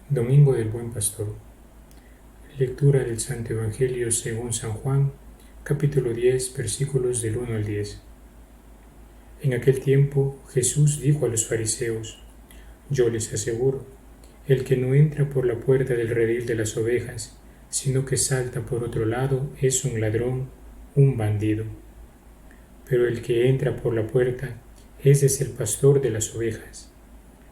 Domingo del Buen Pastor. Lectura del Santo Evangelio según San Juan, capítulo 10, versículos del 1 al 10. En aquel tiempo Jesús dijo a los fariseos: Yo les aseguro, el que no entra por la puerta del redil de las ovejas, sino que salta por otro lado, es un ladrón, un bandido. Pero el que entra por la puerta, ese es el pastor de las ovejas.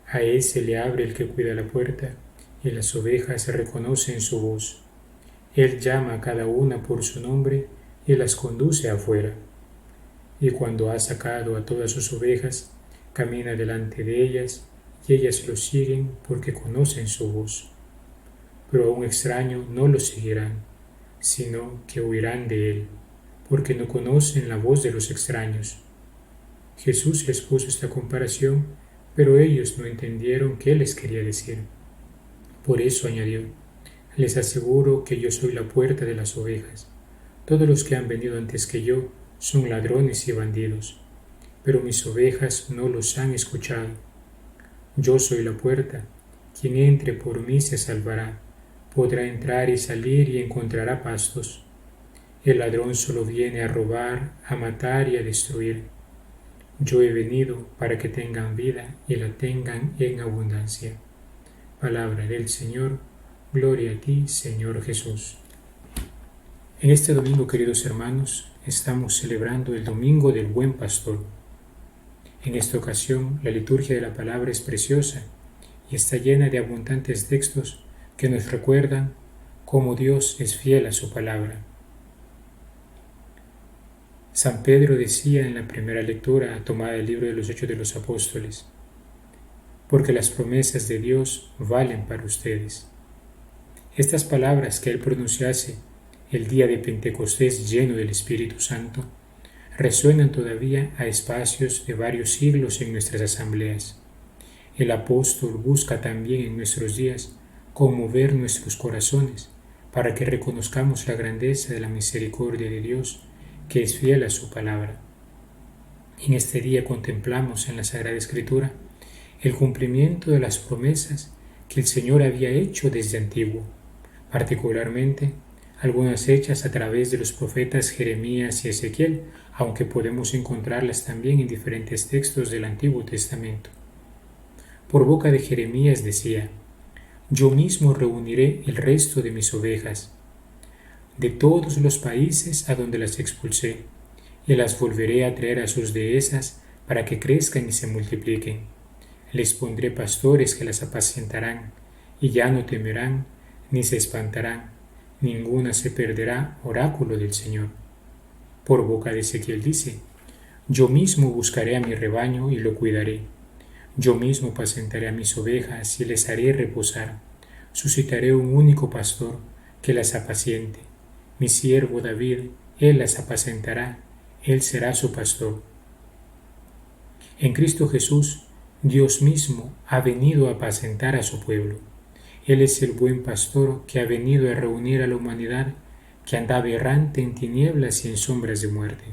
A ese le abre el que cuida la puerta, y las ovejas reconocen su voz. Él llama a cada una por su nombre y las conduce afuera. Y cuando ha sacado a todas sus ovejas, camina delante de ellas, y ellas lo siguen porque conocen su voz. Pero a un extraño no lo seguirán, sino que huirán de él, porque no conocen la voz de los extraños. Jesús les puso esta comparación, pero ellos no entendieron qué les quería decir. Por eso añadió: Les aseguro que yo soy la puerta de las ovejas. Todos los que han venido antes que yo son ladrones y bandidos, pero mis ovejas no los han escuchado. Yo soy la puerta. Quien entre por mí se salvará, podrá entrar y salir y encontrará pastos. El ladrón solo viene a robar, a matar y a destruir. Yo he venido para que tengan vida y la tengan en abundancia. Palabra del Señor. Gloria a ti, Señor Jesús. En este domingo, queridos hermanos, estamos celebrando el Domingo del Buen Pastor. En esta ocasión, la liturgia de la palabra es preciosa y está llena de abundantes textos que nos recuerdan cómo Dios es fiel a su palabra. San Pedro decía en la primera lectura tomada del libro de los Hechos de los Apóstoles: porque las promesas de Dios valen para ustedes. Estas palabras que él pronunciase el día de Pentecostés lleno del Espíritu Santo resuenan todavía a espacios de varios siglos en nuestras asambleas. El apóstol busca también en nuestros días conmover nuestros corazones para que reconozcamos la grandeza de la misericordia de Dios, que es fiel a su palabra. En este día contemplamos en la Sagrada Escritura el cumplimiento de las promesas que el Señor había hecho desde antiguo, particularmente algunas hechas a través de los profetas Jeremías y Ezequiel, aunque podemos encontrarlas también en diferentes textos del Antiguo Testamento. Por boca de Jeremías decía: Yo mismo reuniré el resto de mis ovejas de todos los países a donde las expulsé, y las volveré a traer a sus dehesas para que crezcan y se multipliquen. Les pondré pastores que las apacentarán, y ya no temerán ni se espantarán, ninguna se perderá, oráculo del Señor. Por boca de Ezequiel dice: Yo mismo buscaré a mi rebaño y lo cuidaré. Yo mismo apacentaré a mis ovejas y les haré reposar. Suscitaré un único pastor que las apaciente. Mi siervo David, él las apacentará, él será su pastor. En Cristo Jesús, Dios mismo ha venido a apacentar a su pueblo. Él es el buen pastor que ha venido a reunir a la humanidad que andaba errante en tinieblas y en sombras de muerte.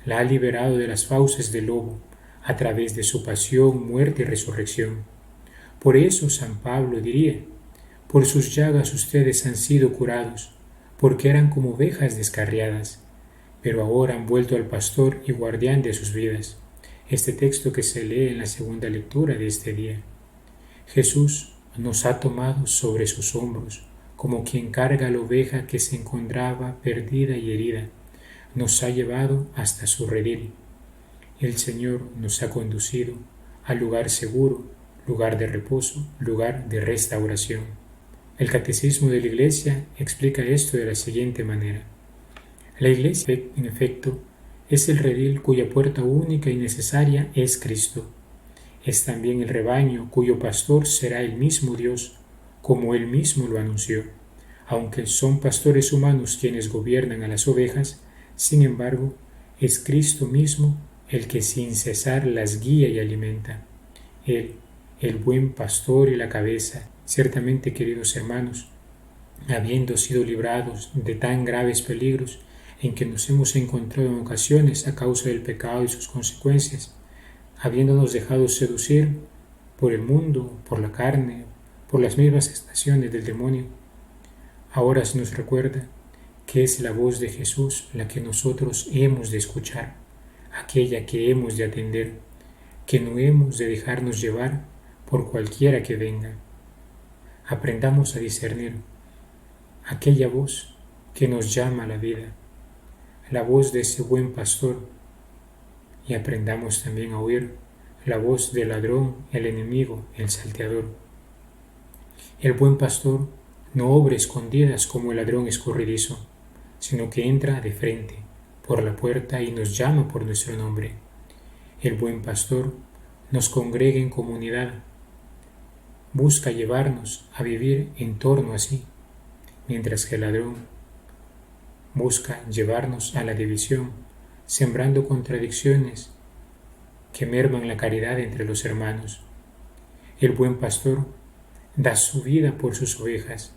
La ha liberado de las fauces del lobo a través de su pasión, muerte y resurrección. Por eso San Pablo diría: por sus llagas ustedes han sido curados, porque eran como ovejas descarriadas, pero ahora han vuelto al pastor y guardián de sus vidas. Este texto que se lee en la segunda lectura de este día. Jesús nos ha tomado sobre sus hombros, como quien carga a la oveja que se encontraba perdida y herida. Nos ha llevado hasta su redil. El Señor nos ha conducido al lugar seguro, lugar de reposo, lugar de restauración. El Catecismo de la Iglesia explica esto de la siguiente manera: la Iglesia, en efecto, es el redil cuya puerta única y necesaria es Cristo. Es también el rebaño cuyo pastor será el mismo Dios, como Él mismo lo anunció. Aunque son pastores humanos quienes gobiernan a las ovejas, sin embargo, es Cristo mismo el que sin cesar las guía y alimenta. Él, el buen pastor y la cabeza. Ciertamente, queridos hermanos, habiendo sido librados de tan graves peligros en que nos hemos encontrado en ocasiones a causa del pecado y sus consecuencias, habiéndonos dejado seducir por el mundo, por la carne, por las mismas estaciones del demonio, ahora se nos recuerda que es la voz de Jesús la que nosotros hemos de escuchar, aquella que hemos de atender, que no hemos de dejarnos llevar por cualquiera que venga. Aprendamos a discernir aquella voz que nos llama a la vida, la voz de ese buen pastor, y aprendamos también a oír la voz del ladrón, el enemigo, el salteador. El buen pastor no obra escondidas como el ladrón escurridizo, sino que entra de frente por la puerta y nos llama por nuestro nombre. El buen pastor nos congrega en comunidad, busca llevarnos a vivir en torno a sí, mientras que el ladrón busca llevarnos a la división, sembrando contradicciones que merman la caridad entre los hermanos. El buen pastor da su vida por sus ovejas.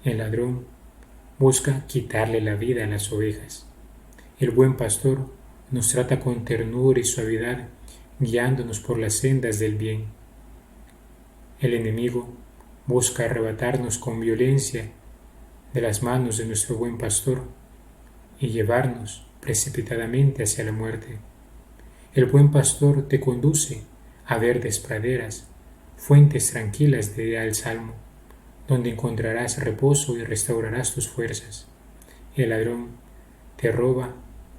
El ladrón busca quitarle la vida a las ovejas. El buen pastor nos trata con ternura y suavidad, guiándonos por las sendas del bien. El enemigo busca arrebatarnos con violencia de las manos de nuestro buen pastor y llevarnos precipitadamente hacia la muerte. El buen pastor te conduce a verdes praderas, fuentes tranquilas de al salmo, donde encontrarás reposo y restaurarás tus fuerzas. El ladrón te roba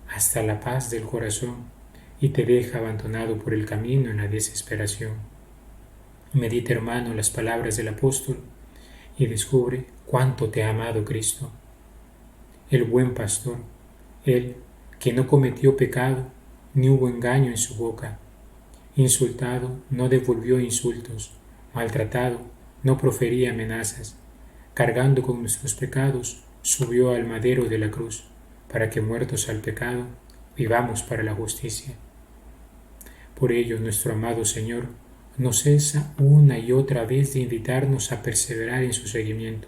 hasta la paz del corazón y te deja abandonado por el camino en la desesperación. Medita, hermano, las palabras del apóstol y descubre cuánto te ha amado Cristo. El buen pastor, él que no cometió pecado ni hubo engaño en su boca, insultado no devolvió insultos, maltratado no profería amenazas, cargando con nuestros pecados subió al madero de la cruz, para que muertos al pecado vivamos para la justicia. Por ello nuestro amado Señor no cesa una y otra vez de invitarnos a perseverar en su seguimiento.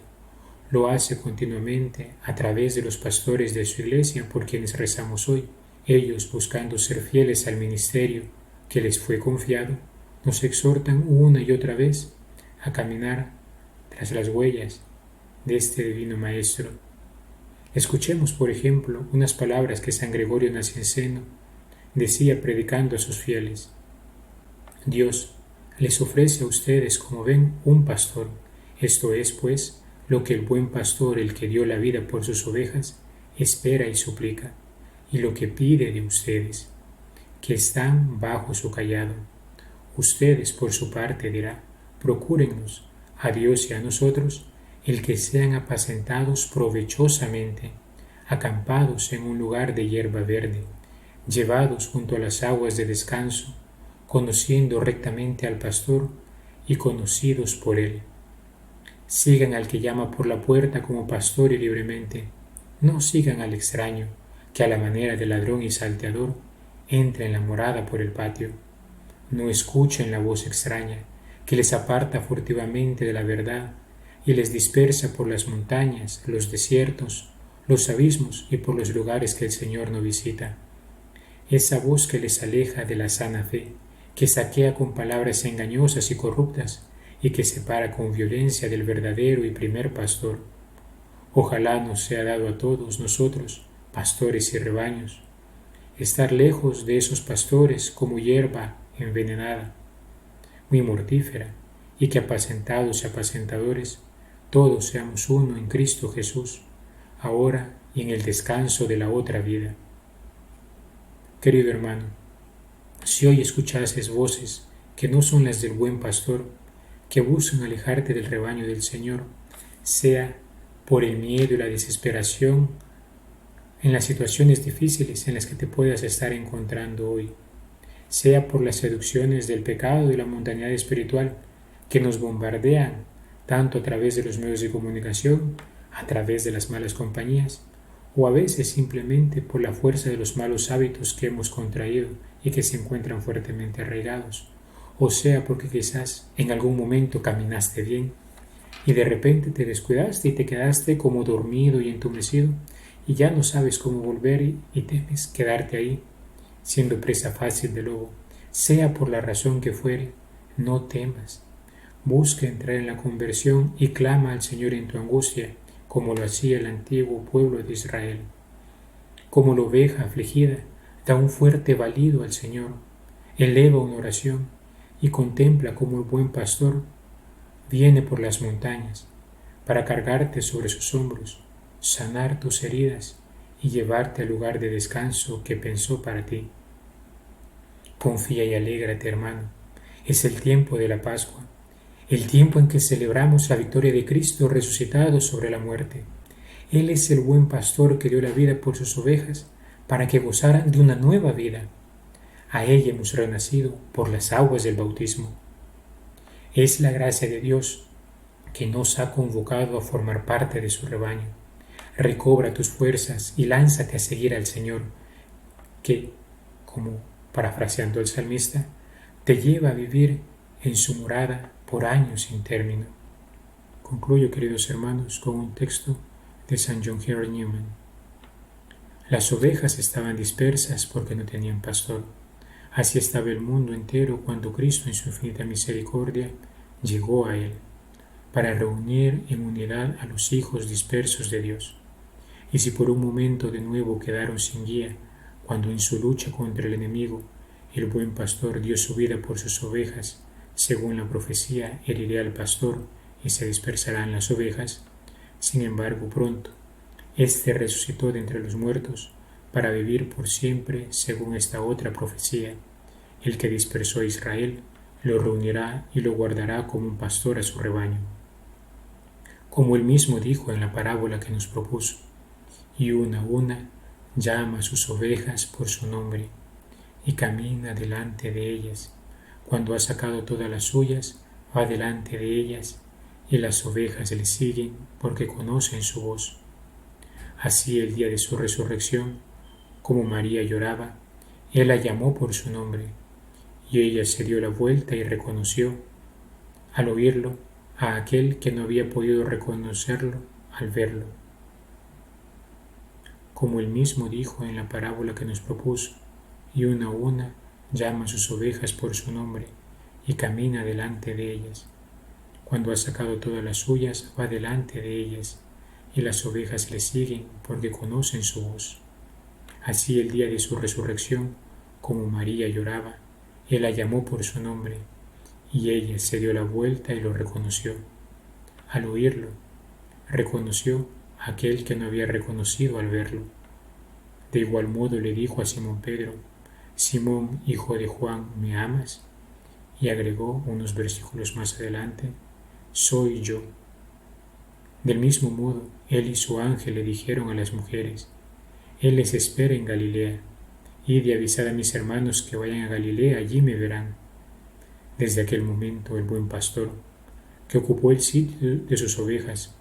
Lo hace continuamente a través de los pastores de su iglesia por quienes rezamos hoy. Ellos, buscando ser fieles al ministerio que les fue confiado, nos exhortan una y otra vez a caminar tras las huellas de este divino Maestro. Escuchemos, por ejemplo, unas palabras que San Gregorio Nacianceno decía predicando a sus fieles. Dios les ofrece a ustedes, como ven, un pastor. Esto es, pues, lo que el buen pastor, el que dio la vida por sus ovejas, espera y suplica, y lo que pide de ustedes, que están bajo su cayado. Ustedes, por su parte, dirá, procúrennos, a Dios y a nosotros, el que sean apacentados provechosamente, acampados en un lugar de hierba verde, llevados junto a las aguas de descanso, conociendo rectamente al pastor y conocidos por él. Sigan al que llama por la puerta como pastor y libremente. No sigan al extraño, que a la manera de ladrón y salteador entra en la morada por el patio. No escuchen la voz extraña, que les aparta furtivamente de la verdad y les dispersa por las montañas, los desiertos, los abismos y por los lugares que el Señor no visita. Esa voz que les aleja de la sana fe, que saquea con palabras engañosas y corruptas y que separa con violencia del verdadero y primer pastor. Ojalá nos sea dado a todos nosotros, pastores y rebaños, estar lejos de esos pastores como hierba envenenada, muy mortífera, y que apacentados y apacentadores, todos seamos uno en Cristo Jesús, ahora y en el descanso de la otra vida. Querido hermano, si hoy escuchases voces que no son las del buen pastor, que buscan alejarte del rebaño del Señor, sea por el miedo y la desesperación en las situaciones difíciles en las que te puedas estar encontrando hoy, sea por las seducciones del pecado y la mundanidad espiritual que nos bombardean tanto a través de los medios de comunicación, a través de las malas compañías, o a veces simplemente por la fuerza de los malos hábitos que hemos contraído y que se encuentran fuertemente arraigados, o sea porque quizás en algún momento caminaste bien y de repente te descuidaste y te quedaste como dormido y entumecido y ya no sabes cómo volver y temes quedarte ahí, siendo presa fácil del lobo. Sea por la razón que fuere, no temas. Busca entrar en la conversión y clama al Señor en tu angustia, como lo hacía el antiguo pueblo de Israel. Como la oveja afligida, da un fuerte balido al Señor, eleva una oración y contempla como el buen pastor viene por las montañas para cargarte sobre sus hombros, sanar tus heridas y llevarte al lugar de descanso que pensó para ti. Confía y alégrate, hermano. Es el tiempo de la Pascua, el tiempo en que celebramos la victoria de Cristo resucitado sobre la muerte. Él es el buen pastor que dio la vida por sus ovejas para que gozaran de una nueva vida. A ella hemos renacido por las aguas del bautismo. Es la gracia de Dios que nos ha convocado a formar parte de su rebaño. Recobra tus fuerzas y lánzate a seguir al Señor, que, como parafraseando el salmista, te lleva a vivir en su morada por años sin término. Concluyo, queridos hermanos, con un texto de San John Henry Newman. Las ovejas estaban dispersas porque no tenían pastor. Así estaba el mundo entero cuando Cristo, en su infinita misericordia, llegó a él, para reunir en unidad a los hijos dispersos de Dios. Y si por un momento de nuevo quedaron sin guía, cuando en su lucha contra el enemigo, el buen pastor dio su vida por sus ovejas, según la profecía, heriré al pastor y se dispersarán las ovejas, sin embargo pronto, éste resucitó de entre los muertos para vivir por siempre según esta otra profecía. El que dispersó a Israel lo reunirá y lo guardará como un pastor a su rebaño. Como él mismo dijo en la parábola que nos propuso, y una a una llama a sus ovejas por su nombre y camina delante de ellas. Cuando ha sacado todas las suyas, va delante de ellas y las ovejas le siguen porque conocen su voz. Así el día de su resurrección, como María lloraba, él la llamó por su nombre y ella se dio la vuelta y reconoció, al oírlo, a aquel que no había podido reconocerlo al verlo. Como él mismo dijo en la parábola que nos propuso, y una a una llama a sus ovejas por su nombre y camina delante de ellas. Cuando ha sacado todas las suyas, va delante de ellas, y las ovejas le siguen porque conocen su voz. Así el día de su resurrección, como María lloraba, él la llamó por su nombre, y ella se dio la vuelta y lo reconoció. Al oírlo, reconoció a aquel que no había reconocido al verlo. De igual modo le dijo a Simón Pedro, Simón, hijo de Juan, ¿me amas? Y agregó unos versículos más adelante, soy yo. Del mismo modo, él y su ángel le dijeron a las mujeres, Él les espera en Galilea, id y avisad a mis hermanos que vayan a Galilea, allí me verán. Desde aquel momento el buen pastor, que ocupó el sitio de sus ovejas,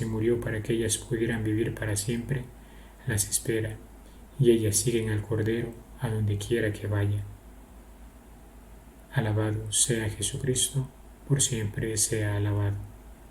y murió para que ellas pudieran vivir para siempre, las espera, y ellas siguen al Cordero a donde quiera que vaya. Alabado sea Jesucristo, por siempre sea alabado.